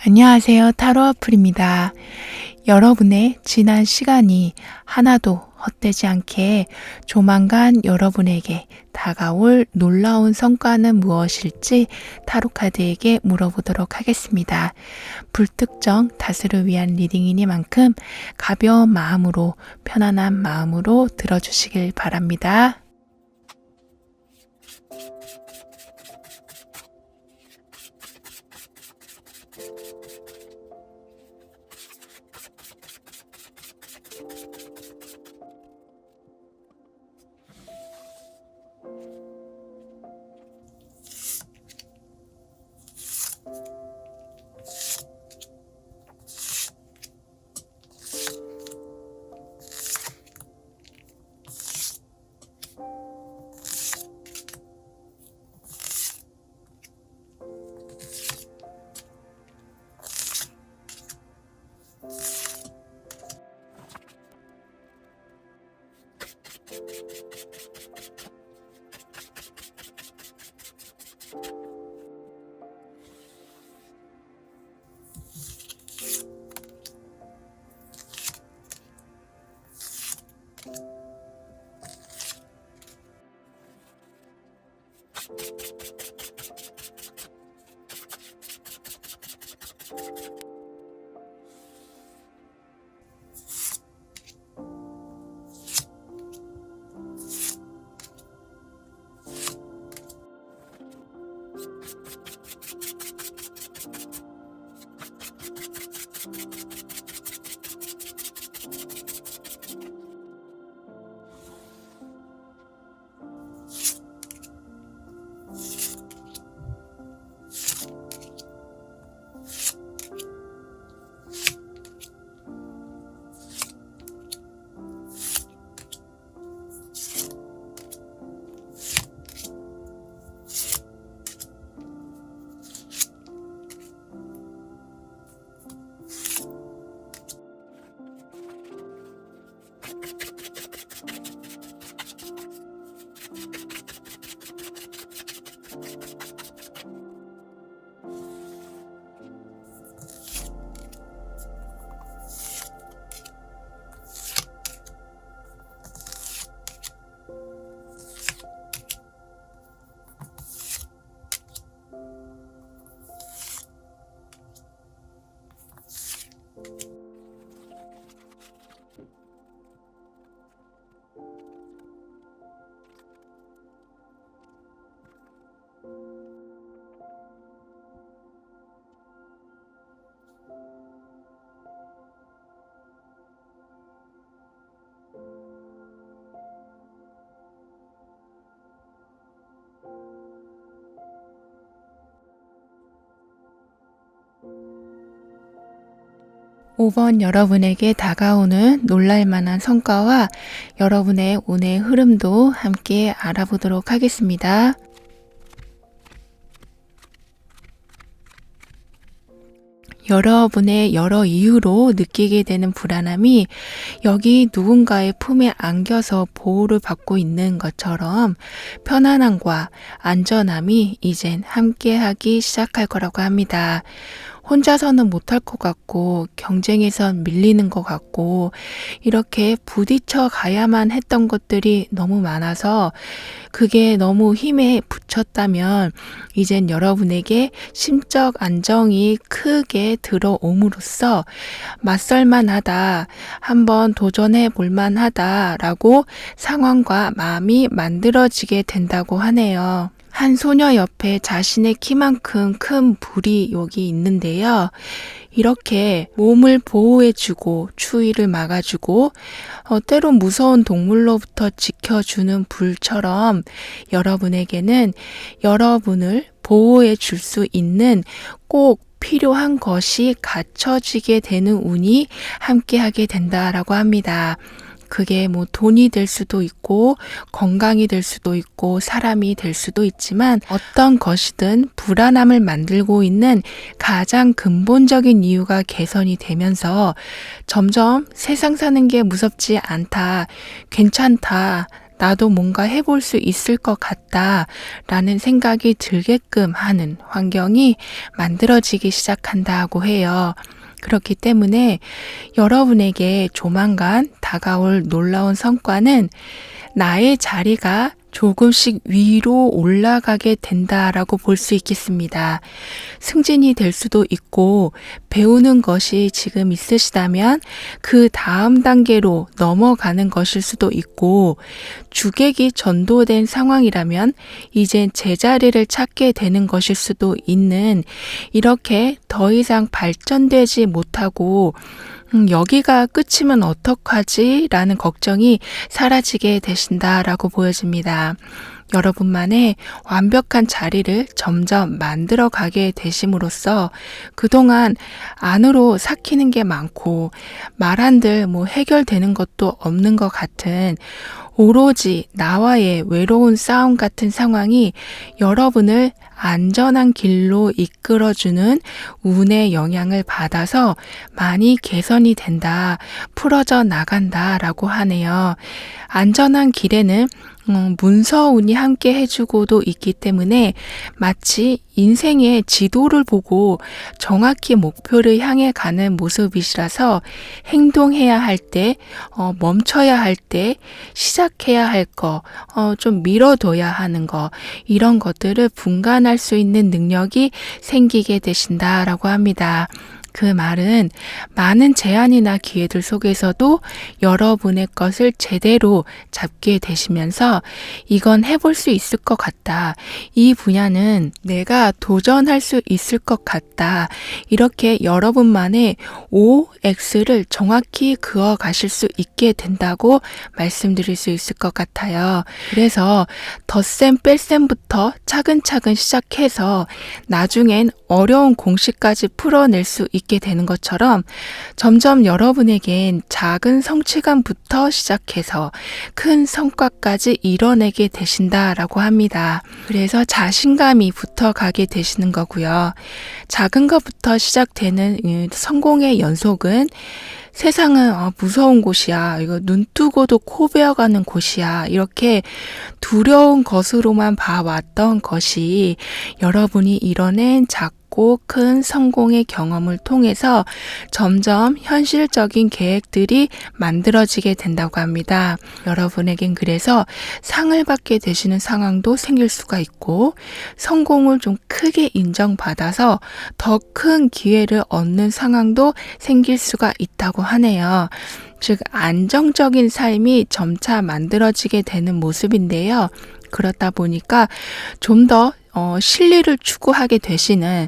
안녕하세요. 타로 어플입니다. 여러분의 지난 시간이 하나도 헛되지 않게 조만간 여러분에게 다가올 놀라운 성과는 무엇일지 타로 카드에게 물어보도록 하겠습니다. 불특정 다수를 위한 리딩이니만큼 가벼운 마음으로 편안한 마음으로 들어주시길 바랍니다. 오 번 여러분에게 다가오는 놀랄만한 성과와 여러분의 오늘 흐름도 함께 알아보도록 하겠습니다. 여러분의 여러 이유로 느끼게 되는 불안함이 여기 누군가의 품에 안겨서 보호를 받고 있는 것처럼 편안함과 안전함이 이젠 함께하기 시작할 거라고 합니다. 혼자서는 못할 것 같고 경쟁에선 밀리는 것 같고 이렇게 부딪혀 가야만 했던 것들이 너무 많아서 그게 너무 힘에 부쳤다면 이젠 여러분에게 심적 안정이 크게 들어옴으로써 맞설만하다, 한번 도전해 볼만하다라고 상황과 마음이 만들어지게 된다고 하네요. 한 소녀 옆에 자신의 키만큼 큰 불이 여기 있는데요. 이렇게 몸을 보호해주고 추위를 막아주고 때론 무서운 동물로부터 지켜주는 불처럼 여러분에게는 여러분을 보호해 줄 수 있는 꼭 필요한 것이 갖춰지게 되는 운이 함께하게 된다라고 합니다. 그게 뭐 돈이 될 수도 있고 건강이 될 수도 있고 사람이 될 수도 있지만 어떤 것이든 불안함을 만들고 있는 가장 근본적인 이유가 개선이 되면서 점점 세상 사는 게 무섭지 않다, 괜찮다, 나도 뭔가 해볼 수 있을 것 같다라는 생각이 들게끔 하는 환경이 만들어지기 시작한다고 해요. 그렇기 때문에 여러분에게 조만간 다가올 놀라운 성과는 나의 자리가 조금씩 위로 올라가게 된다라고 볼 수 있겠습니다. 승진이 될 수도 있고 배우는 것이 지금 있으시다면 그 다음 단계로 넘어가는 것일 수도 있고 주객이 전도된 상황이라면 이젠 제자리를 찾게 되는 것일 수도 있는 이렇게 더 이상 발전되지 못하고 여기가 끝이면 어떡하지? 라는 걱정이 사라지게 되신다라고 보여집니다. 여러분만의 완벽한 자리를 점점 만들어 가게 되심으로써 그동안 안으로 삭히는 게 많고 말 한들 해결되는 것도 없는 것 같은 오로지 나와의 외로운 싸움 같은 상황이 여러분을 안전한 길로 이끌어주는 운의 영향을 받아서 많이 개선이 된다, 풀어져 나간다라고 하네요. 안전한 길에는 문서운이 함께 해주고도 있기 때문에 마치 인생의 지도를 보고 정확히 목표를 향해 가는 모습이시라서 행동해야 할 때, 멈춰야 할 때, 시작해야 할 거, 좀 미뤄둬야 하는 거, 이런 것들을 분간할 수 있는 능력이 생기게 되신다라고 합니다. 그 말은 많은 제안이나 기회들 속에서도 여러분의 것을 제대로 잡게 되시면서 이건 해볼 수 있을 것 같다. 이 분야는 내가 도전할 수 있을 것 같다. 이렇게 여러분만의 OX를 정확히 그어 가실 수 있게 된다고 말씀드릴 수 있을 것 같아요. 그래서 덧셈 뺄셈부터 차근차근 시작해서 나중엔 어려운 공식까지 풀어낼 수 있게 되는 것처럼 점점 여러분에겐 작은 성취감부터 시작해서 큰 성과까지 이뤄내게 되신다라고 합니다. 그래서 자신감이 붙어가게 되시는 거고요. 작은 것부터 시작되는 성공의 연속은 세상은 무서운 곳이야. 이거 눈 뜨고도 코 베어가는 곳이야. 이렇게 두려운 것으로만 봐왔던 것이 여러분이 이뤄낸 작고 큰 성공의 경험을 통해서 점점 현실적인 계획들이 만들어지게 된다고 합니다. 여러분에겐 그래서 상을 받게 되시는 상황도 생길 수가 있고 성공을 좀 크게 인정받아서 더 큰 기회를 얻는 상황도 생길 수가 있다고 하네요. 즉 안정적인 삶이 점차 만들어지게 되는 모습인데요. 그렇다 보니까 좀 더 실리를 추구하게 되시는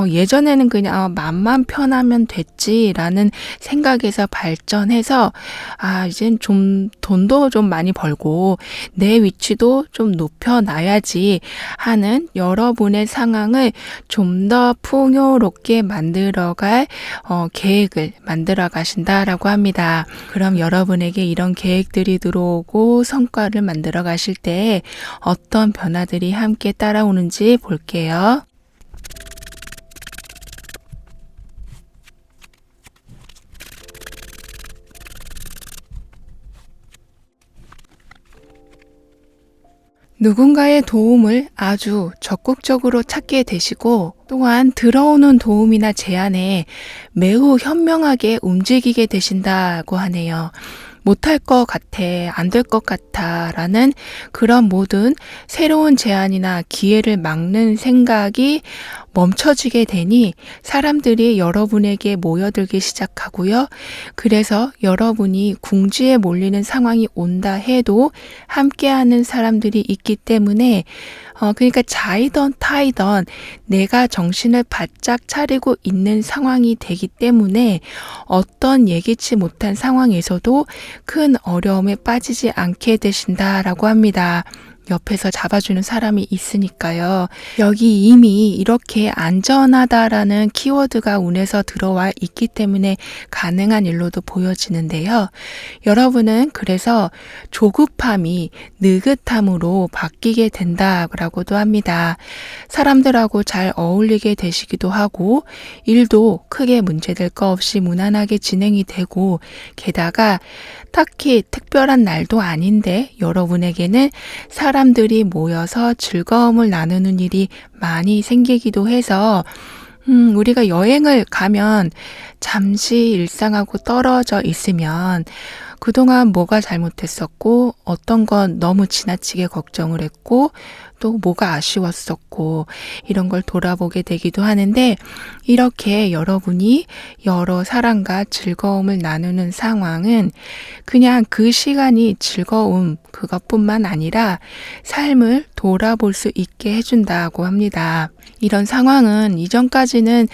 예전에는 그냥 맘만 편하면 됐지라는 생각에서 발전해서 이젠 좀 돈도 좀 많이 벌고 내 위치도 좀 높여놔야지 하는 여러분의 상황을 좀 더 풍요롭게 만들어갈 계획을 만들어 가신다라고 합니다. 그럼 여러분에게 이런 계획들이 들어오고 성과를 만들어 가실 때 어떤 변화들이 함께 따라오는지 볼게요. 누군가의 도움을 아주 적극적으로 찾게 되시고 또한 들어오는 도움이나 제안에 매우 현명하게 움직이게 되신다고 하네요. 못할 것 같아, 안 될 것 같아 라는 그런 모든 새로운 제안이나 기회를 막는 생각이 멈춰지게 되니 사람들이 여러분에게 모여들기 시작하고요. 그래서 여러분이 궁지에 몰리는 상황이 온다 해도 함께하는 사람들이 있기 때문에 그러니까 자이던 타이던 내가 정신을 바짝 차리고 있는 상황이 되기 때문에 어떤 예기치 못한 상황에서도 큰 어려움에 빠지지 않게 되신다라고 합니다. 옆에서 잡아주는 사람이 있으니까요. 여기 이미 이렇게 안전하다라는 키워드가 운에서 들어와 있기 때문에 가능한 일로도 보여지는데요. 여러분은 그래서 조급함이 느긋함으로 바뀌게 된다라고도 합니다. 사람들하고 잘 어울리게 되시기도 하고 일도 크게 문제될 거 없이 무난하게 진행이 되고 게다가 딱히 특별한 날도 아닌데 여러분에게는 사람들이 모여서 즐거움을 나누는 일이 많이 생기기도 해서 우리가 여행을 가면 잠시 일상하고 떨어져 있으면 그동안 뭐가 잘못했었고 어떤 건 너무 지나치게 걱정을 했고 또 뭐가 아쉬웠었고 이런 걸 돌아보게 되기도 하는데 이렇게 여러분이 여러 사람과 즐거움을 나누는 상황은 그냥 그 시간이 즐거움 그것뿐만 아니라 삶을 돌아볼 수 있게 해준다고 합니다. 이런 상황은 이전까지는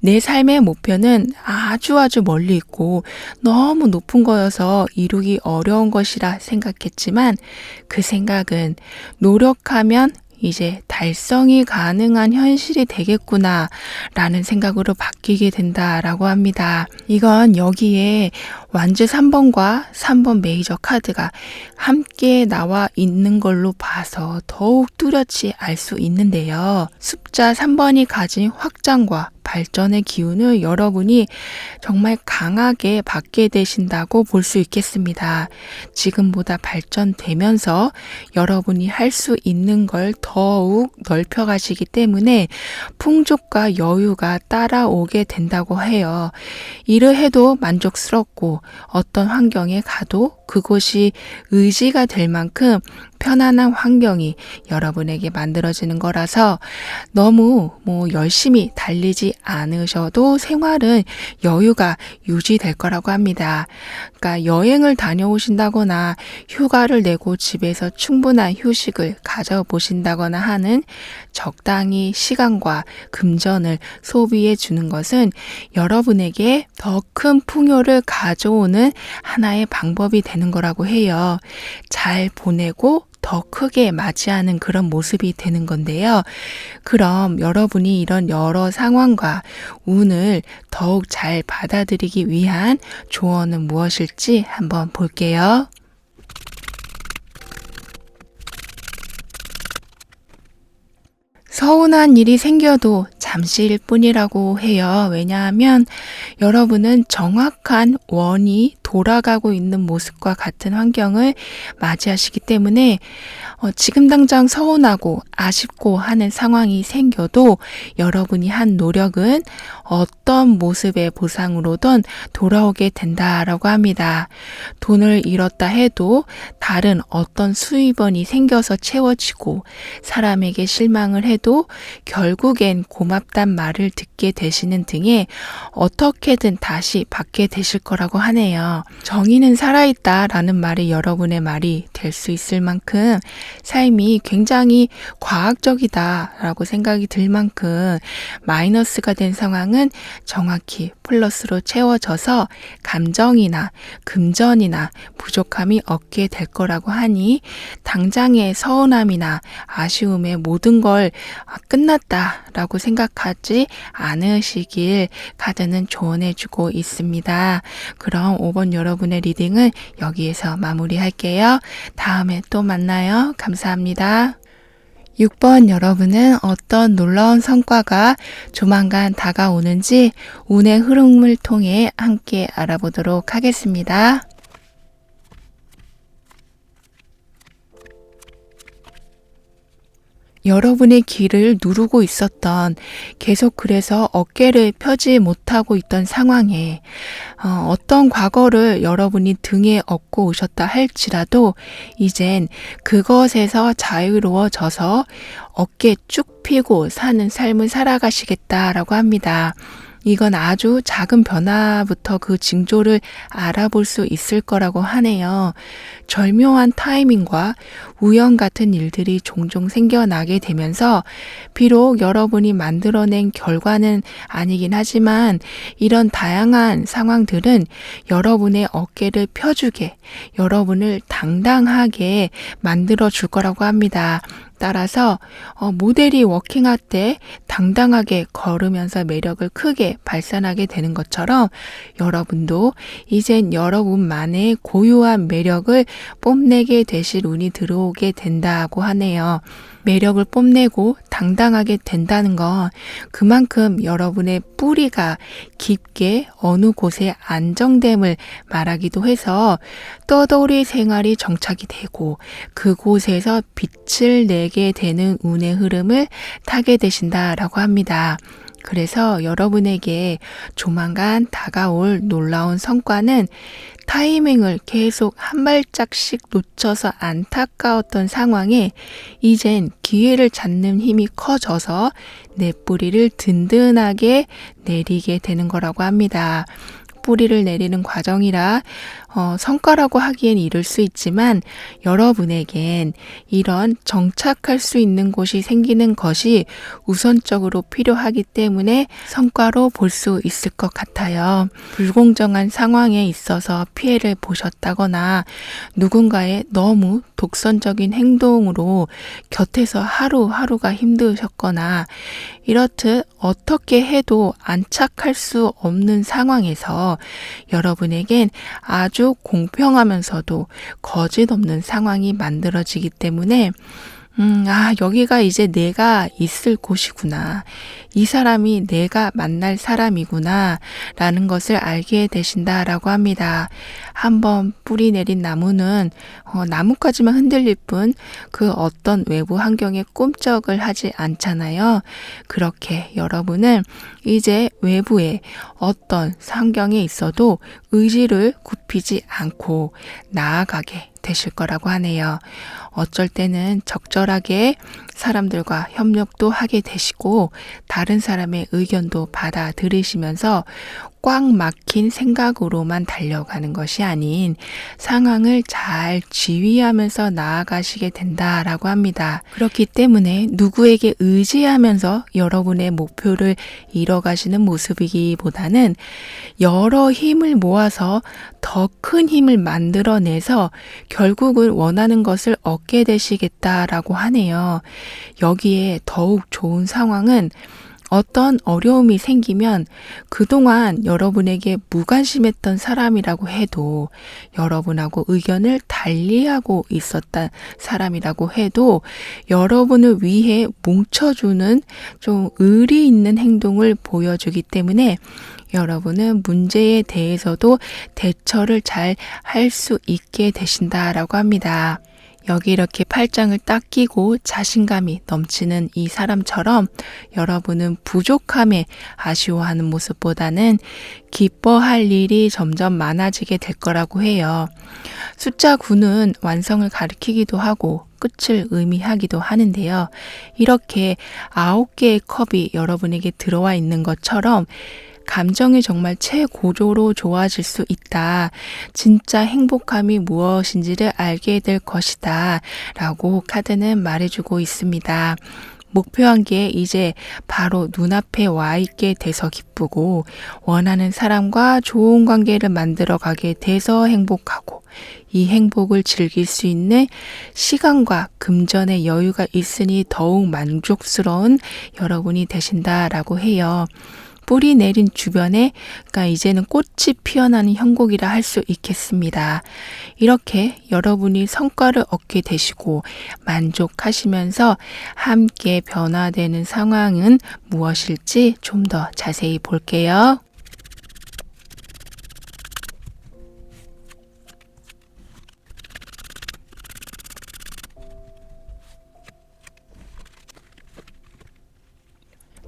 내 삶의 목표는 아주 멀리 있고 너무 높은 거여서 이루기 어려운 것이라 생각했지만 그 생각은 노력하면 이제 달성이 가능한 현실이 되겠구나 라는 생각으로 바뀌게 된다라고 합니다. 이건 여기에 완즈 3번과 3번 메이저 카드가 함께 나와 있는 걸로 봐서 더욱 뚜렷이 알 수 있는데요. 숫자 3번이 가진 확장과 발전의 기운을 여러분이 정말 강하게 받게 되신다고 볼 수 있겠습니다. 지금보다 발전되면서 여러분이 할 수 있는 걸 더욱 넓혀가시기 때문에 풍족과 여유가 따라오게 된다고 해요. 일을 해도 만족스럽고 어떤 환경에 가도 그곳이 의지가 될 만큼 편안한 환경이 여러분에게 만들어지는 거라서 너무 열심히 달리지 않으셔도 생활은 여유가 유지될 거라고 합니다. 그러니까 여행을 다녀오신다거나 휴가를 내고 집에서 충분한 휴식을 가져보신다거나 하는 적당히 시간과 금전을 소비해 주는 것은 여러분에게 더 큰 풍요를 가져오는 하나의 방법이 되는 거라고 해요. 잘 보내고 더 크게 맞이하는 그런 모습이 되는 건데요. 그럼 여러분이 이런 여러 상황과 운을 더욱 잘 받아들이기 위한 조언은 무엇일지 한번 볼게요. 서운한 일이 생겨도 잠시일 뿐이라고 해요. 왜냐하면 여러분은 정확한 원이 돌아가고 있는 모습과 같은 환경을 맞이하시기 때문에 지금 당장 서운하고 아쉽고 하는 상황이 생겨도 여러분이 한 노력은 어떤 모습의 보상으로든 돌아오게 된다라고 합니다. 돈을 잃었다 해도 다른 어떤 수입원이 생겨서 채워지고 사람에게 실망을 해도 결국엔 고맙단 말을 듣게 되시는 등의 어떻게든 다시 받게 되실 거라고 하네요. 정의는 살아있다라는 말이 여러분의 말이 될 수 있을 만큼 삶이 굉장히 과학적이다라고 생각이 들 만큼 마이너스가 된 상황은 정확히 플러스로 채워져서 감정이나 금전이나 부족함이 없게 될 거라고 하니 당장의 서운함이나 아쉬움에 모든 걸 끝났다라고 생각하지 않으시길 카드는 조언해주고 있습니다. 그럼 5번 여러분의 리딩은 여기에서 마무리할게요. 다음에 또 만나요. 감사합니다. 6번 여러분은 어떤 놀라운 성과가 조만간 다가오는지 운의 흐름을 통해 함께 알아보도록 하겠습니다. 여러분의 길을 누르고 있었던 계속 그래서 어깨를 펴지 못하고 있던 상황에 어떤 과거를 여러분이 등에 업고 오셨다 할지라도 이젠 그것에서 자유로워져서 어깨 쭉 펴고 사는 삶을 살아가시겠다라고 합니다. 이건 아주 작은 변화부터 그 징조를 알아볼 수 있을 거라고 하네요. 절묘한 타이밍과 우연 같은 일들이 종종 생겨나게 되면서 비록 여러분이 만들어낸 결과는 아니긴 하지만 이런 다양한 상황들은 여러분의 어깨를 펴주게, 여러분을 당당하게 만들어 줄 거라고 합니다. 따라서 모델이 워킹할 때 당당하게 걸으면서 매력을 크게 발산하게 되는 것처럼 여러분도 이젠 여러분만의 고유한 매력을 뽐내게 되실 운이 들어오게 된다고 하네요. 매력을 뽐내고 당당하게 된다는 건 그만큼 여러분의 뿌리가 깊게 어느 곳에 안정됨을 말하기도 해서 떠돌이 생활이 정착이 되고 그곳에서 빛을 내게 되는 운의 흐름을 타게 되신다라고 합니다. 그래서 여러분에게 조만간 다가올 놀라운 성과는 타이밍을 계속 한 발짝씩 놓쳐서 안타까웠던 상황에 이젠 기회를 잡는 힘이 커져서 내 뿌리를 든든하게 내리게 되는 거라고 합니다. 뿌리를 내리는 과정이라 성과라고 하기엔 이를 수 있지만 여러분에겐 이런 정착할 수 있는 곳이 생기는 것이 우선적으로 필요하기 때문에 성과로 볼 수 있을 것 같아요. 불공정한 상황에 있어서 피해를 보셨다거나 누군가의 너무 독선적인 행동으로 곁에서 하루하루가 힘드셨거나 이렇듯 어떻게 해도 안착할 수 없는 상황에서 여러분에겐 아주 공평하면서도 거짓 없는 상황이 만들어지기 때문에 여기가 이제 내가 있을 곳이구나. 이 사람이 내가 만날 사람이구나. 라는 것을 알게 되신다라고 합니다. 한번 뿌리 내린 나무는 나뭇가지만 흔들릴 뿐 그 어떤 외부 환경에 꼼짝을 하지 않잖아요. 그렇게 여러분은 이제 외부에 어떤 환경에 있어도 의지를 굽히지 않고 나아가게 되실 거라고 하네요. 어쩔 때는 적절하게 사람들과 협력도 하게 되시고 다른 사람의 의견도 받아들이시면서 꽉 막힌 생각으로만 달려가는 것이 아닌 상황을 잘 지휘하면서 나아가시게 된다라고 합니다. 그렇기 때문에 누구에게 의지하면서 여러분의 목표를 이뤄가시는 모습이기보다는 여러 힘을 모아서 더 큰 힘을 만들어내서 결국은 원하는 것을 얻게 되시겠다라고 하네요. 여기에 더욱 좋은 상황은 어떤 어려움이 생기면 그동안 여러분에게 무관심했던 사람이라고 해도 여러분하고 의견을 달리하고 있었던 사람이라고 해도 여러분을 위해 뭉쳐주는 좀 의리 있는 행동을 보여주기 때문에 여러분은 문제에 대해서도 대처를 잘 할 수 있게 되신다라고 합니다. 여기 이렇게 팔짱을 딱 끼고 자신감이 넘치는 이 사람처럼 여러분은 부족함에 아쉬워하는 모습보다는 기뻐할 일이 점점 많아지게 될 거라고 해요. 숫자 9는 완성을 가리키기도 하고 끝을 의미하기도 하는데요. 이렇게 9개의 컵이 여러분에게 들어와 있는 것처럼 감정이 정말 최고조로 좋아질 수 있다. 진짜 행복함이 무엇인지를 알게 될 것이다. 라고 카드는 말해주고 있습니다. 목표한 게 이제 바로 눈앞에 와 있게 돼서 기쁘고 원하는 사람과 좋은 관계를 만들어 가게 돼서 행복하고 이 행복을 즐길 수 있는 시간과 금전의 여유가 있으니 더욱 만족스러운 여러분이 되신다라고 해요. 뿌리 내린 주변에 그러니까 이제는 꽃이 피어나는 형국이라 할 수 있겠습니다. 이렇게 여러분이 성과를 얻게 되시고 만족하시면서 함께 변화되는 상황은 무엇일지 좀 더 자세히 볼게요.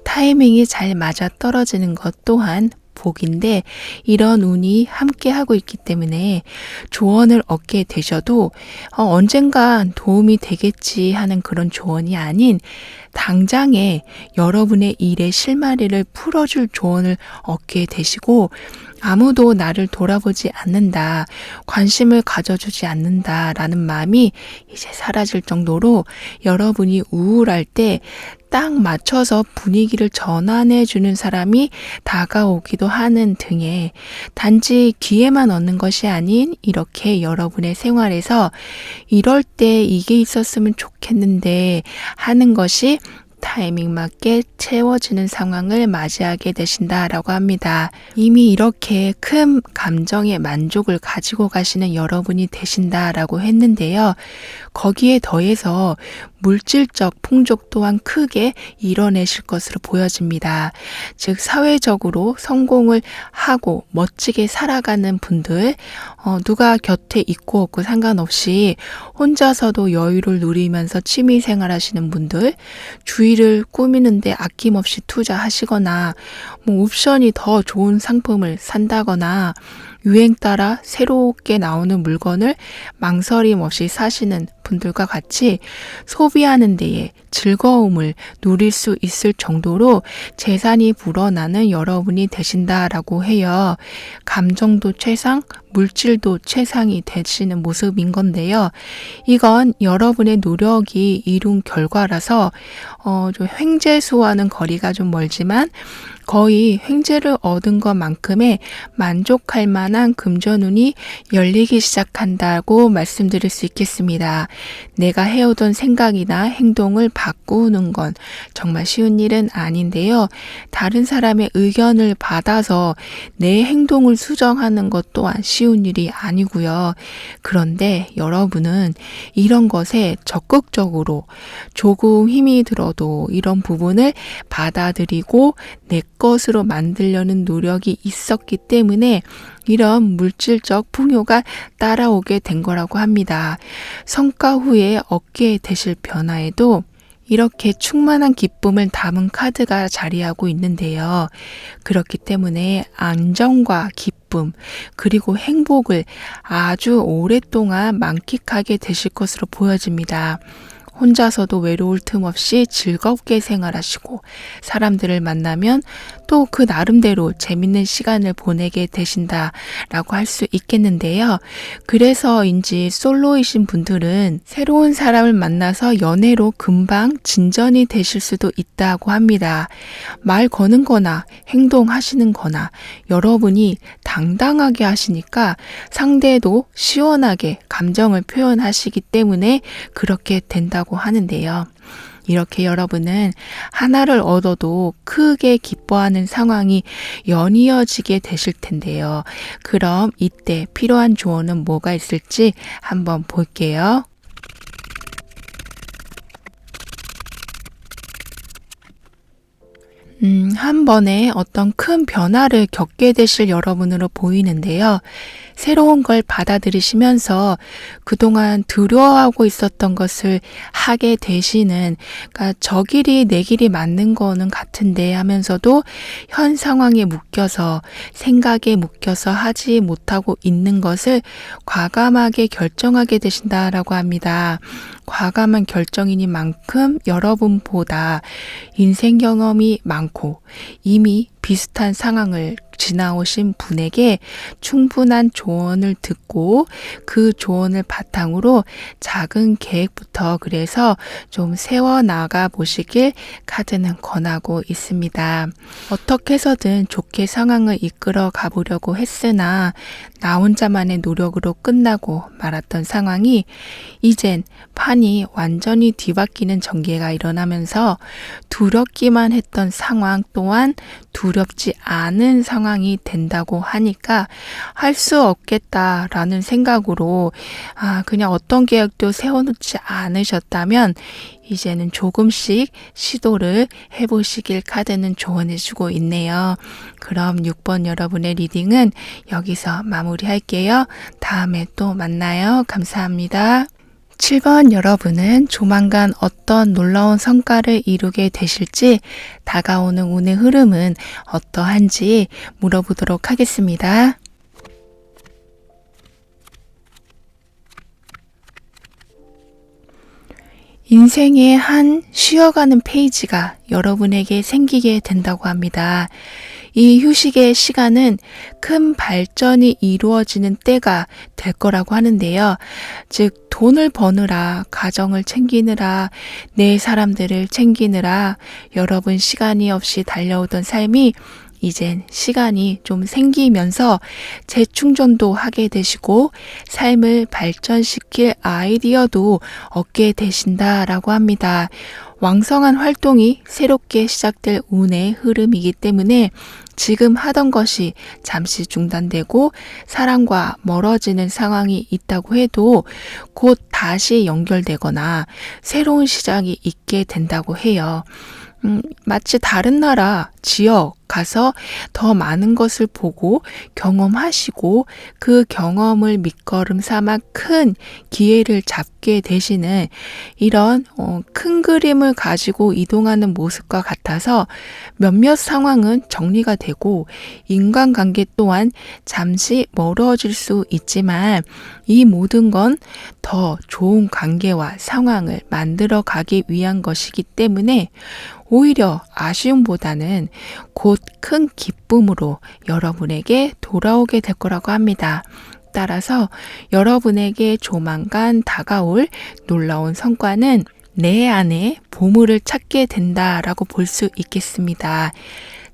타이밍이 잘 맞아 떨어지는 것 또한 복인데 이런 운이 함께 하고 있기 때문에 조언을 얻게 되셔도 언젠간 도움이 되겠지 하는 그런 조언이 아닌 당장에 여러분의 일의 실마리를 풀어줄 조언을 얻게 되시고 아무도 나를 돌아보지 않는다, 관심을 가져주지 않는다라는 마음이 이제 사라질 정도로 여러분이 우울할 때 딱 맞춰서 분위기를 전환해 주는 사람이 다가오기도 하는 등의 단지 귀에만 얻는 것이 아닌 이렇게 여러분의 생활에서 이럴 때 이게 있었으면 좋겠는데 하는 것이 타이밍 맞게 채워지는 상황을 맞이하게 되신다라고 합니다. 이미 이렇게 큰 감정의 만족을 가지고 가시는 여러분이 되신다라고 했는데요. 거기에 더해서 물질적 풍족 또한 크게 이뤄내실 것으로 보여집니다. 즉 사회적으로 성공을 하고 멋지게 살아가는 분들, 누가 곁에 있고 없고 상관없이 혼자서도 여유를 누리면서 취미생활 하시는 분들, 주위를 꾸미는데 아낌없이 투자하시거나 옵션이 더 좋은 상품을 산다거나 유행 따라 새롭게 나오는 물건을 망설임 없이 사시는 분들과 같이 소비하는 데에 즐거움을 누릴 수 있을 정도로 재산이 불어나는 여러분이 되신다라고 해요. 감정도 최상, 물질도 최상이 되시는 모습인 건데요. 이건 여러분의 노력이 이룬 결과라서 좀 횡재수와는 거리가 좀 멀지만 거의 횡재를 얻은 것만큼의 만족할 만한 금전운이 열리기 시작한다고 말씀드릴 수 있겠습니다. 내가 해오던 생각이나 행동을 바꾸는 건 정말 쉬운 일은 아닌데요. 다른 사람의 의견을 받아서 내 행동을 수정하는 것 또한 쉬운 일이 아니고요. 그런데 여러분은 이런 것에 적극적으로 조금 힘이 들어도 이런 부분을 받아들이고 내 것으로 만들려는 노력이 있었기 때문에 이런 물질적 풍요가 따라오게 된 거라고 합니다. 성과 후에 얻게 되실 변화에도 이렇게 충만한 기쁨을 담은 카드가 자리하고 있는데요. 그렇기 때문에 안정과 기쁨 그리고 행복을 아주 오랫동안 만끽하게 되실 것으로 보여집니다. 혼자서도 외로울 틈 없이 즐겁게 생활하시고 사람들을 만나면 또 그 나름대로 재밌는 시간을 보내게 되신다라고 할 수 있겠는데요. 그래서인지 솔로이신 분들은 새로운 사람을 만나서 연애로 금방 진전이 되실 수도 있다고 합니다. 말 거는 거나 행동하시는 거나 여러분이 당당하게 하시니까 상대도 시원하게 감정을 표현하시기 때문에 그렇게 된다고 하는데요. 이렇게 여러분은 하나를 얻어도 크게 기뻐하는 상황이 연이어지게 되실 텐데요. 그럼 이때 필요한 조언은 뭐가 있을지 한번 볼게요. 한 번에 어떤 큰 변화를 겪게 되실 여러분으로 보이는데요. 새로운 걸 받아들이시면서 그동안 두려워하고 있었던 것을 하게 되시는, 그러니까 저 길이 내 길이 맞는 거는 같은데 하면서도 현 상황에 묶여서 생각에 묶여서 하지 못하고 있는 것을 과감하게 결정하게 되신다라고 합니다. 과감한 결정이니만큼 여러분보다 인생 경험이 많고 이미 비슷한 상황을 지나오신 분에게 충분한 조언을 듣고 그 조언을 바탕으로 작은 계획부터 그래서 좀 세워나가 보시길 카드는 권하고 있습니다. 어떻게 해서든 좋게 상황을 이끌어 가보려고 했으나 나 혼자만의 노력으로 끝나고 말았던 상황이 이젠 판이 완전히 뒤바뀌는 전개가 일어나면서 두렵기만 했던 상황 또한 두렵지 않은 상황이 된다고 하니까 할 수 없겠다라는 생각으로 그냥 어떤 계획도 세워놓지 않으셨다면 이제는 조금씩 시도를 해보시길 카드는 조언해주고 있네요. 그럼 6번 여러분의 리딩은 여기서 마무리할게요. 다음에 또 만나요. 감사합니다. 7번 여러분은 조만간 어떤 놀라운 성과를 이루게 되실지, 다가오는 운의 흐름은 어떠한지 물어보도록 하겠습니다. 인생의 한 쉬어가는 페이지가 여러분에게 생기게 된다고 합니다. 이 휴식의 시간은 큰 발전이 이루어지는 때가 될 거라고 하는데요. 즉, 돈을 버느라, 가정을 챙기느라, 내 사람들을 챙기느라 여러분 시간이 없이 달려오던 삶이 이젠 시간이 좀 생기면서 재충전도 하게 되시고 삶을 발전시킬 아이디어도 얻게 되신다라고 합니다. 왕성한 활동이 새롭게 시작될 운의 흐름이기 때문에 지금 하던 것이 잠시 중단되고 사랑과 멀어지는 상황이 있다고 해도 곧 다시 연결되거나 새로운 시작이 있게 된다고 해요. 마치 다른 나라, 지역 가서 더 많은 것을 보고 경험하시고 그 경험을 밑거름 삼아 큰 기회를 잡게 되시는 이런 큰 그림을 가지고 이동하는 모습과 같아서 몇몇 상황은 정리가 되고 인간관계 또한 잠시 멀어질 수 있지만 이 모든 건 더 좋은 관계와 상황을 만들어 가기 위한 것이기 때문에 오히려 아쉬움보다는 곧 큰 기쁨으로 여러분에게 돌아오게 될 거라고 합니다. 따라서 여러분에게 조만간 다가올 놀라운 성과는 내 안에 보물을 찾게 된다라고 볼 수 있겠습니다.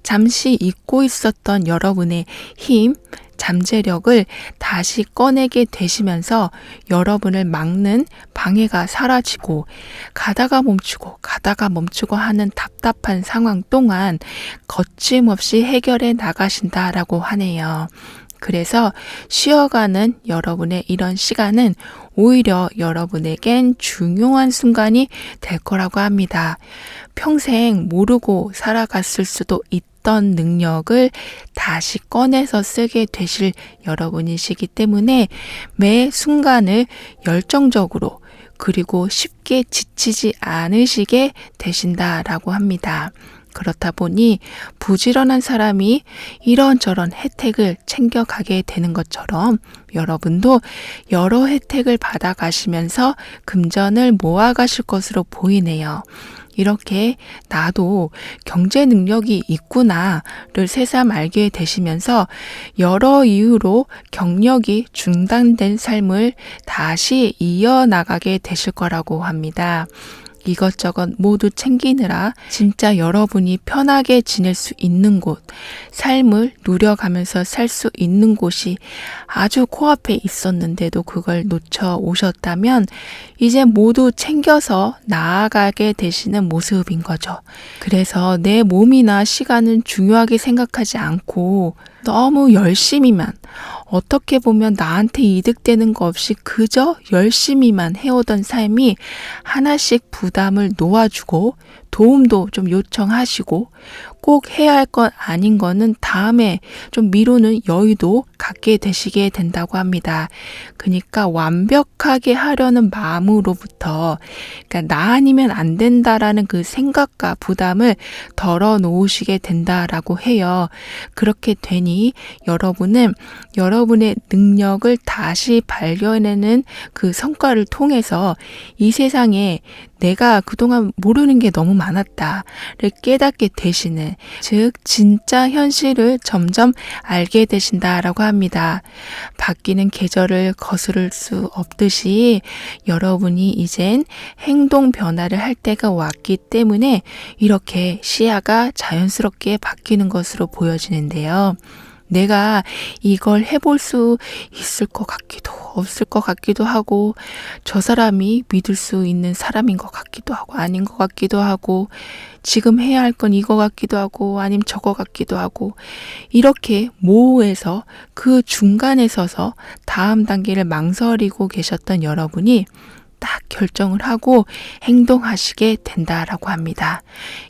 잠시 잊고 있었던 여러분의 힘, 잠재력을 다시 꺼내게 되시면서 여러분을 막는 방해가 사라지고 가다가 멈추고 하는 답답한 상황 동안 거침없이 해결해 나가신다라고 하네요. 그래서 쉬어가는 여러분의 이런 시간은 오히려 여러분에겐 중요한 순간이 될 거라고 합니다. 평생 모르고 살아갔을 수도 있던 능력을 다시 꺼내서 쓰게 되실 여러분이시기 때문에 매 순간을 열정적으로 그리고 쉽게 지치지 않으시게 되신다라고 합니다. 그렇다 보니 부지런한 사람이 이런저런 혜택을 챙겨가게 되는 것처럼 여러분도 여러 혜택을 받아가시면서 금전을 모아가실 것으로 보이네요. 이렇게 나도 경제 능력이 있구나를 새삼 알게 되시면서 여러 이유로 경력이 중단된 삶을 다시 이어나가게 되실 거라고 합니다. 이것저것 모두 챙기느라 진짜 여러분이 편하게 지낼 수 있는 곳, 삶을 누려가면서 살 수 있는 곳이 아주 코앞에 있었는데도 그걸 놓쳐 오셨다면 이제 모두 챙겨서 나아가게 되시는 모습인 거죠. 그래서 내 몸이나 시간은 중요하게 생각하지 않고 너무 열심히만, 어떻게 보면 나한테 이득되는 거 없이 그저 열심히만 해오던 삶이 하나씩 부담을 놓아주고 도움도 좀 요청하시고 꼭 해야 할 것 아닌 거는 다음에 좀 미루는 여유도 갖게 되시게 된다고 합니다. 그러니까 완벽하게 하려는 마음으로부터 그러니까 나 아니면 안 된다라는 그 생각과 부담을 덜어 놓으시게 된다라고 해요. 그렇게 되니 여러분은 여러분의 능력을 다시 발견해내는 그 성과를 통해서 이 세상에 내가 그동안 모르는 게 너무 많았다를 깨닫게 되시는, 즉 진짜 현실을 점점 알게 되신다라고 합니다. 바뀌는 계절을 거스를 수 없듯이 여러분이 이젠 행동 변화를 할 때가 왔기 때문에 이렇게 시야가 자연스럽게 바뀌는 것으로 보여지는데요. 내가 이걸 해볼 수 있을 것 같기도 없을 것 같기도 하고 저 사람이 믿을 수 있는 사람인 것 같기도 하고 아닌 것 같기도 하고 지금 해야 할 건 이거 같기도 하고 아니면 저거 같기도 하고 이렇게 모호해서 그 중간에 서서 다음 단계를 망설이고 계셨던 여러분이 딱 결정을 하고 행동하시게 된다라고 합니다.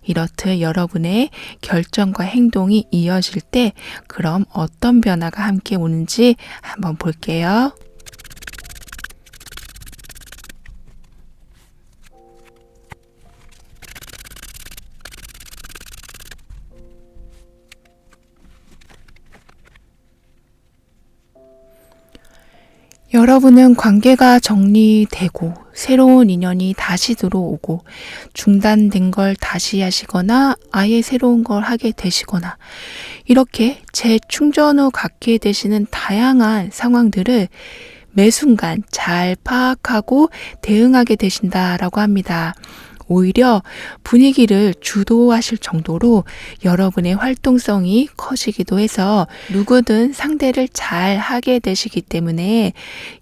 이렇듯 여러분의 결정과 행동이 이어질 때 그럼 어떤 변화가 함께 오는지 한번 볼게요. 여러분은 관계가 정리되고 새로운 인연이 다시 들어오고 중단된 걸 다시 하시거나 아예 새로운 걸 하게 되시거나 이렇게 재충전 후 갖게 되시는 다양한 상황들을 매 순간 잘 파악하고 대응하게 되신다라고 합니다. 오히려 분위기를 주도하실 정도로 여러분의 활동성이 커지기도 해서 누구든 상대를 잘 하게 되시기 때문에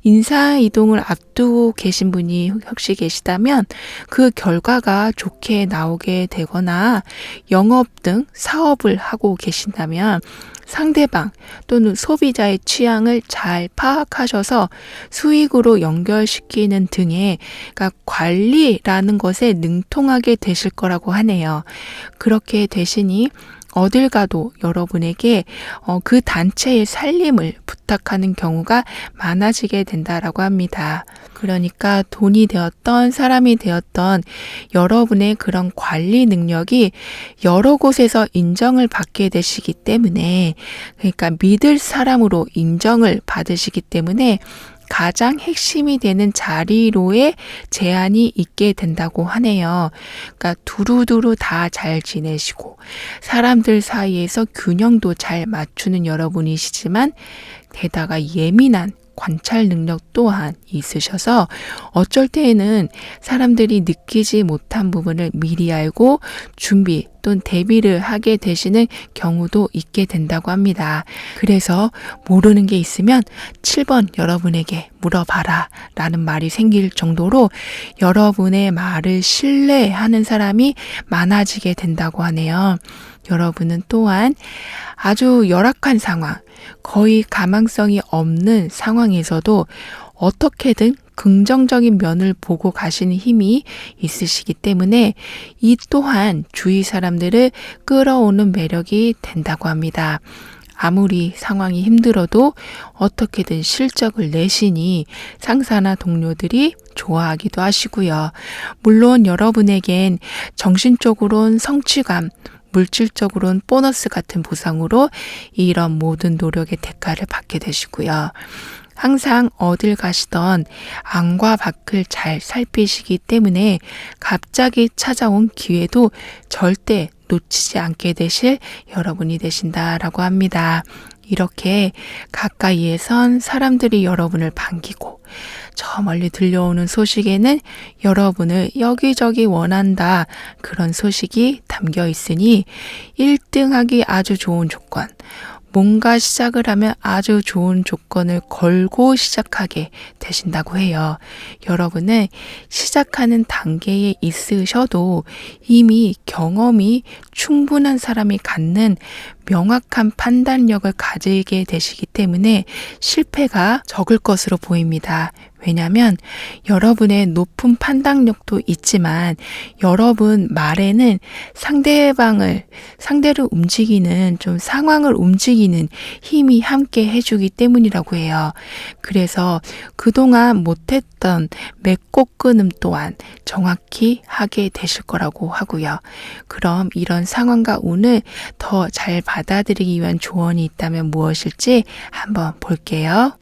인사이동을 앞두고 계신 분이 혹시 계시다면 그 결과가 좋게 나오게 되거나 영업 등 사업을 하고 계신다면 상대방 또는 소비자의 취향을 잘 파악하셔서 수익으로 연결시키는 등의 그러니까 관리라는 것에 능통하게 되실 거라고 하네요. 그렇게 되시니 어딜 가도 여러분에게 그 단체의 살림을 부탁하는 경우가 많아지게 된다라고 합니다. 그러니까 돈이 되었던 사람이 되었던 여러분의 그런 관리 능력이 여러 곳에서 인정을 받게 되시기 때문에 그러니까 믿을 사람으로 인정을 받으시기 때문에 가장 핵심이 되는 자리로의 제한이 있게 된다고 하네요. 그러니까 두루두루 다 잘 지내시고 사람들 사이에서 균형도 잘 맞추는 여러분이시지만 게다가 예민한 관찰 능력 또한 있으셔서 어쩔 때에는 사람들이 느끼지 못한 부분을 미리 알고 준비 또는 대비를 하게 되시는 경우도 있게 된다고 합니다. 그래서 모르는 게 있으면 7번 여러분에게 물어봐라 라는 말이 생길 정도로 여러분의 말을 신뢰하는 사람이 많아지게 된다고 하네요. 여러분은 또한 아주 열악한 상황, 거의 가망성이 없는 상황에서도 어떻게든 긍정적인 면을 보고 가시는 힘이 있으시기 때문에 이 또한 주위 사람들을 끌어오는 매력이 된다고 합니다. 아무리 상황이 힘들어도 어떻게든 실적을 내시니 상사나 동료들이 좋아하기도 하시고요. 물론 여러분에겐 정신적으로는 성취감, 물질적으로는 보너스 같은 보상으로 이런 모든 노력의 대가를 받게 되시고요. 항상 어딜 가시던 안과 밖을 잘 살피시기 때문에 갑자기 찾아온 기회도 절대 놓치지 않게 되실 여러분이 되신다라고 합니다. 이렇게 가까이에선 사람들이 여러분을 반기고 저 멀리 들려오는 소식에는 여러분을 여기저기 원한다 그런 소식이 담겨 있으니 1등하기 아주 좋은 조건, 뭔가 시작을 하면 아주 좋은 조건을 걸고 시작하게 되신다고 해요. 여러분은 시작하는 단계에 있으셔도 이미 경험이 충분한 사람이 갖는 명확한 판단력을 가지게 되시기 때문에 실패가 적을 것으로 보입니다. 왜냐하면 여러분의 높은 판단력도 있지만 여러분 말에는 상대를 움직이는 좀 상황을 움직이는 힘이 함께 해주기 때문이라고 해요. 그래서 그동안 못했던 맺고 끊음 또한 정확히 하게 되실 거라고 하고요. 그럼 이런 상황과 운을 더 잘 받아들이기 위한 조언이 있다면 무엇일지 한번 볼게요.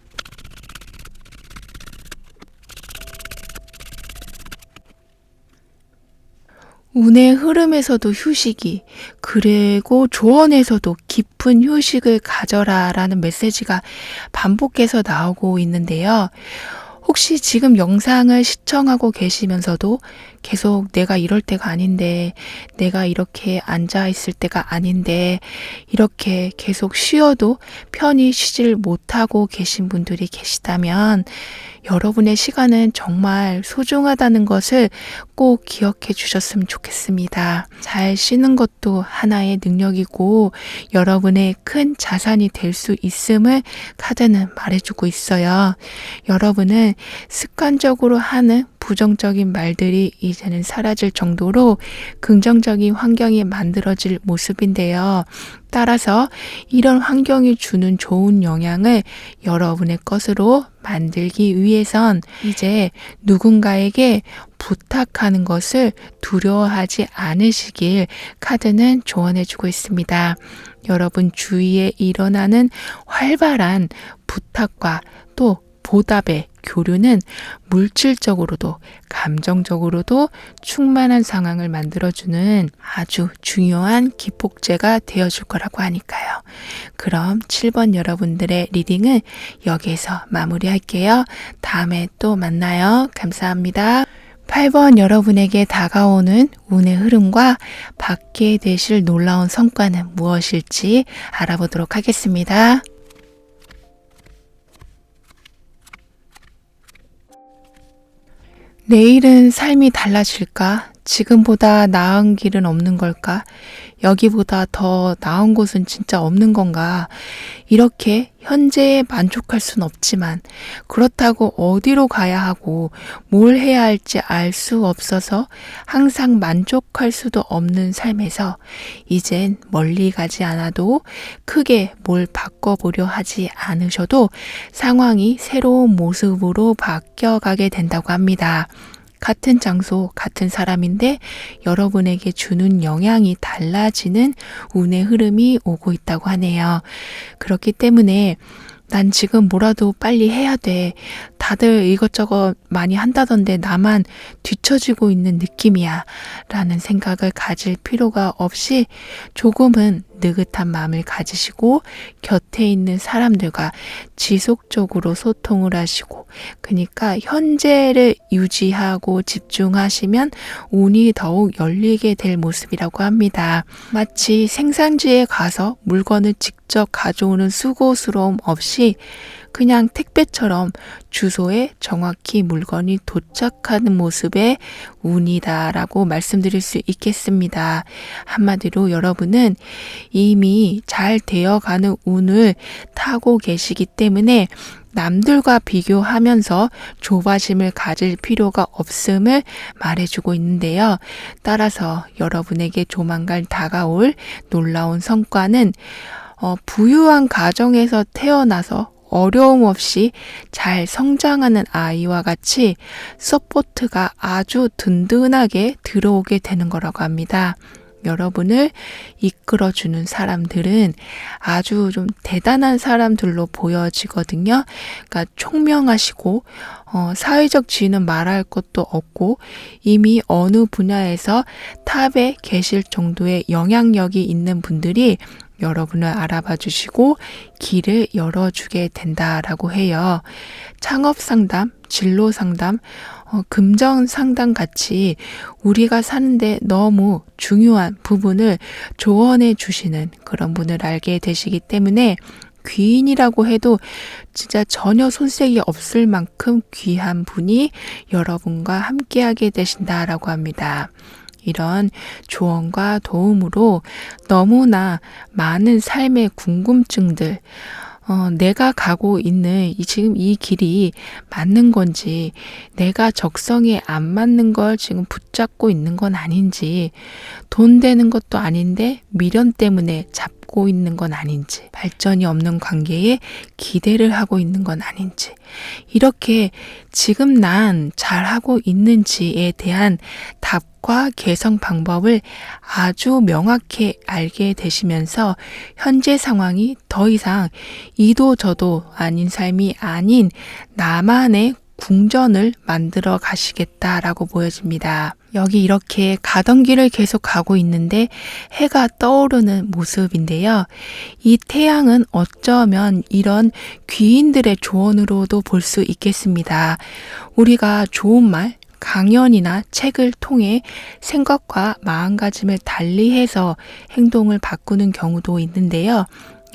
운의 흐름에서도 휴식이, 그리고 조언에서도 깊은 휴식을 가져라 라는 메시지가 반복해서 나오고 있는데요. 혹시 지금 영상을 시청하고 계시면서도 계속 내가 이럴 때가 아닌데, 내가 이렇게 앉아 있을 때가 아닌데, 이렇게 계속 쉬어도 편히 쉬질 못하고 계신 분들이 계시다면 여러분의 시간은 정말 소중하다는 것을 꼭 기억해 주셨으면 좋겠습니다. 잘 쉬는 것도 하나의 능력이고 여러분의 큰 자산이 될 수 있음을 카드는 말해주고 있어요. 여러분은 습관적으로 하는 부정적인 말들이 이제는 사라질 정도로 긍정적인 환경이 만들어질 모습인데요. 따라서 이런 환경이 주는 좋은 영향을 여러분의 것으로 만들기 위해선 이제 누군가에게 부탁하는 것을 두려워하지 않으시길 카드는 조언해주고 있습니다. 여러분 주위에 일어나는 활발한 부탁과 또 보답의 교류는 물질적으로도 감정적으로도 충만한 상황을 만들어주는 아주 중요한 기폭제가 되어줄 거라고 하니까요. 그럼 7번 여러분들의 리딩은 여기에서 마무리할게요. 다음에 또 만나요. 감사합니다. 8번 여러분에게 다가오는 운의 흐름과 받게 되실 놀라운 성과는 무엇일지 알아보도록 하겠습니다. 내일은 삶이 달라질까? 지금보다 나은 길은 없는 걸까? 여기보다 더 나은 곳은 진짜 없는 건가? 이렇게 현재에 만족할 순 없지만 그렇다고 어디로 가야 하고 뭘 해야 할지 알 수 없어서 항상 만족할 수도 없는 삶에서 이젠 멀리 가지 않아도 크게 뭘 바꿔보려 하지 않으셔도 상황이 새로운 모습으로 바뀌어가게 된다고 합니다. 같은 장소, 같은 사람인데 여러분에게 주는 영향이 달라지는 운의 흐름이 오고 있다고 하네요. 그렇기 때문에 난 지금 뭐라도 빨리 해야 돼. 다들 이것저것 많이 한다던데 나만 뒤처지고 있는 느낌이야. 라는 생각을 가질 필요가 없이 조금은 느긋한 마음을 가지시고 곁에 있는 사람들과 지속적으로 소통을 하시고 그러니까 현재를 유지하고 집중하시면 운이 더욱 열리게 될 모습이라고 합니다. 마치 생산지에 가서 물건을 직접 가져오는 수고스러움 없이 그냥 택배처럼 주소에 정확히 물건이 도착하는 모습의 운이다라고 말씀드릴 수 있겠습니다. 한마디로 여러분은 이미 잘 되어가는 운을 타고 계시기 때문에 남들과 비교하면서 조바심을 가질 필요가 없음을 말해주고 있는데요. 따라서 여러분에게 조만간 다가올 놀라운 성과는 부유한 가정에서 태어나서 어려움 없이 잘 성장하는 아이와 같이 서포트가 아주 든든하게 들어오게 되는 거라고 합니다. 여러분을 이끌어주는 사람들은 아주 좀 대단한 사람들로 보여지거든요. 그러니까 총명하시고 사회적 지위는 말할 것도 없고 이미 어느 분야에서 탑에 계실 정도의 영향력이 있는 분들이 여러분을 알아봐 주시고 길을 열어주게 된다라고 해요. 창업 상담, 진로 상담, 금전 상담 같이 우리가 사는데 너무 중요한 부분을 조언해 주시는 그런 분을 알게 되시기 때문에 귀인이라고 해도 진짜 전혀 손색이 없을 만큼 귀한 분이 여러분과 함께하게 되신다라고 합니다. 이런 조언과 도움으로 너무나 많은 삶의 궁금증들, 내가 가고 있는 지금 이 길이 맞는 건지, 내가 적성에 안 맞는 걸 지금 붙잡고 있는 건 아닌지, 돈 되는 것도 아닌데 미련 때문에 잡고 있는 건 아닌지, 발전이 없는 관계에 기대를 하고 있는 건 아닌지, 이렇게 지금 난 잘하고 있는지에 대한 답과 개선 방법을 아주 명확히 알게 되시면서 현재 상황이 더 이상 이도 저도 아닌 삶이 아닌 나만의 궁전을 만들어 가시겠다라고 보여집니다. 여기 이렇게 가던 길을 계속 가고 있는데 해가 떠오르는 모습인데요. 이 태양은 어쩌면 이런 귀인들의 조언으로도 볼 수 있겠습니다. 우리가 좋은 말, 강연이나 책을 통해 생각과 마음가짐을 달리해서 행동을 바꾸는 경우도 있는데요.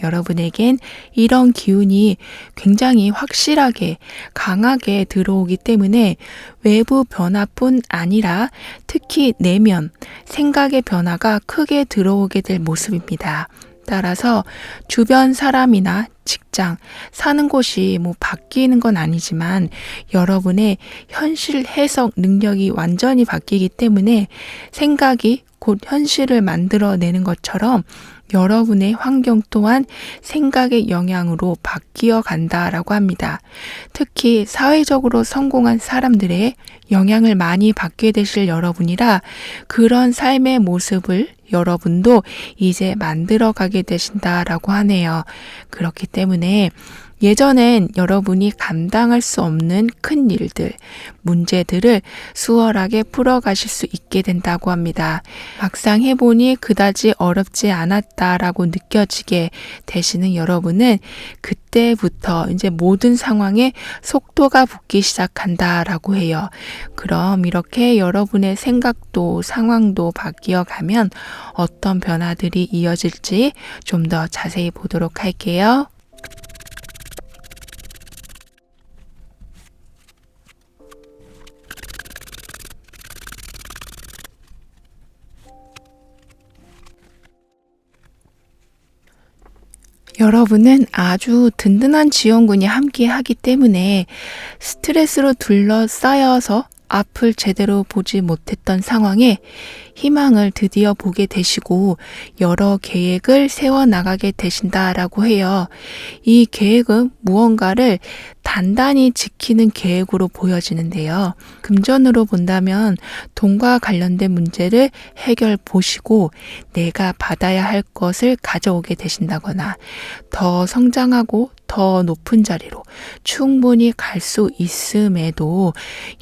여러분에겐 이런 기운이 굉장히 확실하게 강하게 들어오기 때문에 외부 변화뿐 아니라 특히 내면 생각의 변화가 크게 들어오게 될 모습입니다. 따라서 주변 사람이나 직장, 사는 곳이 바뀌는 건 아니지만 여러분의 현실 해석 능력이 완전히 바뀌기 때문에 생각이 곧 현실을 만들어내는 것처럼 여러분의 환경 또한 생각의 영향으로 바뀌어 간다라고 합니다. 특히 사회적으로 성공한 사람들의 영향을 많이 받게 되실 여러분이라 그런 삶의 모습을 여러분도 이제 만들어가게 되신다라고 하네요. 그렇기 때문에 예전엔 여러분이 감당할 수 없는 큰 일들, 문제들을 수월하게 풀어가실 수 있게 된다고 합니다. 막상 해보니 그다지 어렵지 않았다라고 느껴지게 되시는 여러분은 그때부터 이제 모든 상황에 속도가 붙기 시작한다라고 해요. 그럼 이렇게 여러분의 생각도 상황도 바뀌어 가면 어떤 변화들이 이어질지 좀 더 자세히 보도록 할게요. 여러분은 아주 든든한 지원군이 함께 하기 때문에 스트레스로 둘러싸여서 앞을 제대로 보지 못했던 상황에 희망을 드디어 보게 되시고 여러 계획을 세워나가게 되신다라고 해요. 이 계획은 무언가를 단단히 지키는 계획으로 보여지는데요. 금전으로 본다면 돈과 관련된 문제를 해결 보시고 내가 받아야 할 것을 가져오게 되신다거나 더 성장하고 더 높은 자리로 충분히 갈 수 있음에도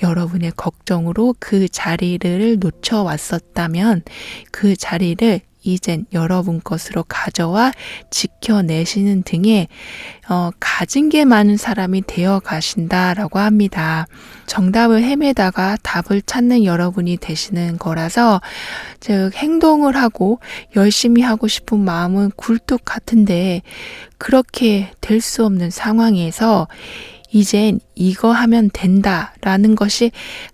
여러분의 걱정으로 그 자리를 놓쳐왔었다면 그 자리를 이젠 여러분 것으로 가져와 지켜내시는 등의 가진 게 많은 사람이 되어 가신다라고 합니다. 정답을 헤매다가 답을 찾는 여러분이 되시는 거라서 즉 행동을 하고 열심히 하고 싶은 마음은 굴뚝 같은데 그렇게 될 수 없는 상황에서 이젠 이거 하면 된다라는 것이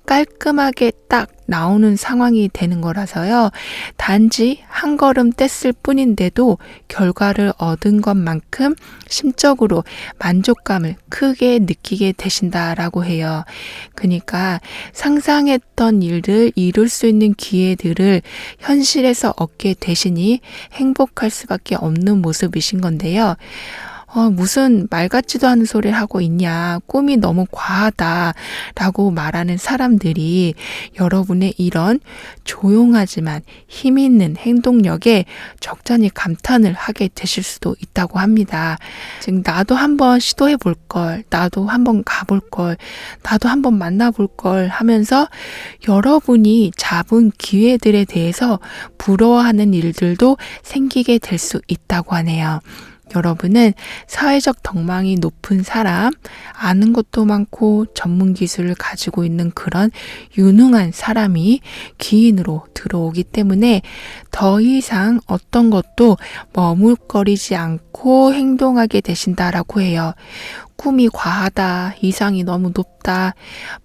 깔끔하게 딱 나오는 상황이 되는 거라서요. 단지 한 걸음 뗐을 뿐인데도 결과를 얻은 것만큼 심적으로 만족감을 크게 느끼게 되신다라고 해요. 그러니까 상상했던 일을 이룰 수 있는 기회들을 현실에서 얻게 되시니 행복할 수밖에 없는 모습이신 건데요. 무슨 말 같지도 않은 소리를 하고 있냐, 꿈이 너무 과하다 라고 말하는 사람들이 여러분의 이런 조용하지만 힘 있는 행동력에 적잖이 감탄을 하게 되실 수도 있다고 합니다. 즉 나도 한번 시도해 볼 걸, 나도 한번 가볼 걸, 나도 한번 만나볼 걸 하면서 여러분이 잡은 기회들에 대해서 부러워하는 일들도 생기게 될 수 있다고 하네요. 여러분은 사회적 덕망이 높은 사람, 아는 것도 많고 전문 기술을 가지고 있는 그런 유능한 사람이 귀인으로 들어오기 때문에 더 이상 어떤 것도 머물거리지 않고 행동하게 되신다라고 해요. 꿈이 과하다, 이상이 너무 높다,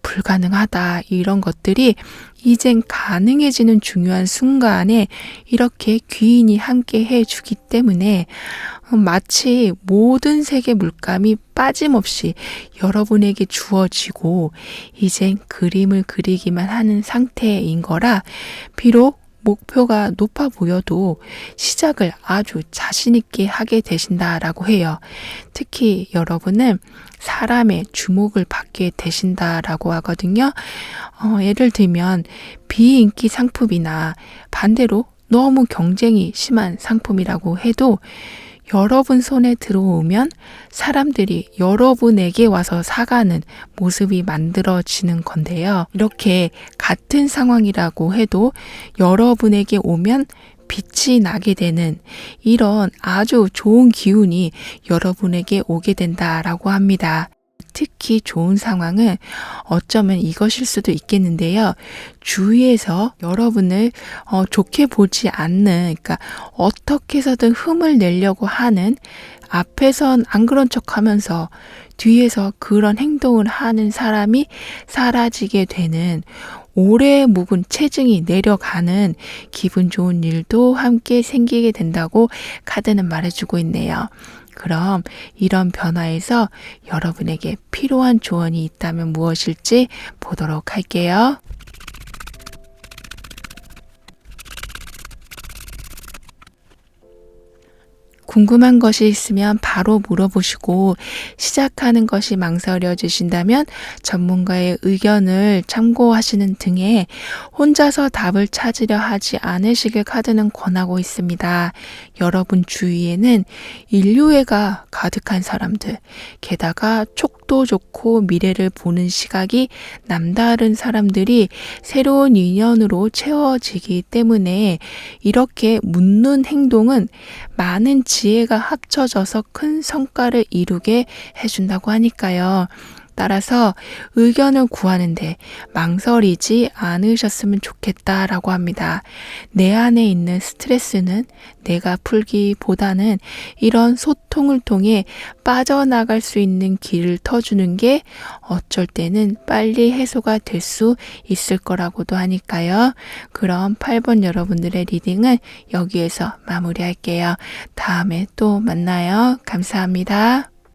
불가능하다 이런 것들이 이젠 가능해지는 중요한 순간에 이렇게 귀인이 함께 해주기 때문에 마치 모든 색의 물감이 빠짐없이 여러분에게 주어지고 이젠 그림을 그리기만 하는 상태인 거라 비록 목표가 높아 보여도 시작을 아주 자신 있게 하게 되신다라고 해요. 특히 여러분은 사람의 주목을 받게 되신다라고 하거든요. 예를 들면 비인기 상품이나 반대로 너무 경쟁이 심한 상품이라고 해도 여러분 손에 들어오면 사람들이 여러분에게 와서 사가는 모습이 만들어지는 건데요. 이렇게 같은 상황이라고 해도 여러분에게 오면 빛이 나게 되는 이런 아주 좋은 기운이 여러분에게 오게 된다라고 합니다. 특히 좋은 상황은 어쩌면 이것일 수도 있겠는데요. 주위에서 여러분을 좋게 보지 않는, 그러니까 어떻게 해서든 흠을 내려고 하는, 앞에선 안 그런 척 하면서 뒤에서 그런 행동을 하는 사람이 사라지게 되는, 오래 묵은 체증이 내려가는 기분 좋은 일도 함께 생기게 된다고 카드는 말해주고 있네요. 그럼 이런 변화에서 여러분에게 필요한 조언이 있다면 무엇일지 보도록 할게요. 궁금한 것이 있으면 바로 물어보시고 시작하는 것이 망설여지신다면 전문가의 의견을 참고하시는 등의 혼자서 답을 찾으려 하지 않으시길 카드는 권하고 있습니다. 여러분 주위에는 인류애가 가득한 사람들, 게다가 촉도 좋고 미래를 보는 시각이 남다른 사람들이 새로운 인연으로 채워지기 때문에 이렇게 묻는 행동은 많은 지혜가 합쳐져서 큰 성과를 이루게 해준다고 하니까요. 따라서 의견을 구하는데 망설이지 않으셨으면 좋겠다라고 합니다. 내 안에 있는 스트레스는 내가 풀기보다는 이런 소통을 통해 빠져나갈 수 있는 길을 터주는 게 어쩔 때는 빨리 해소가 될 수 있을 거라고도 하니까요. 그럼 8번 여러분들의 리딩은 여기에서 마무리할게요. 다음에 또 만나요. 감사합니다.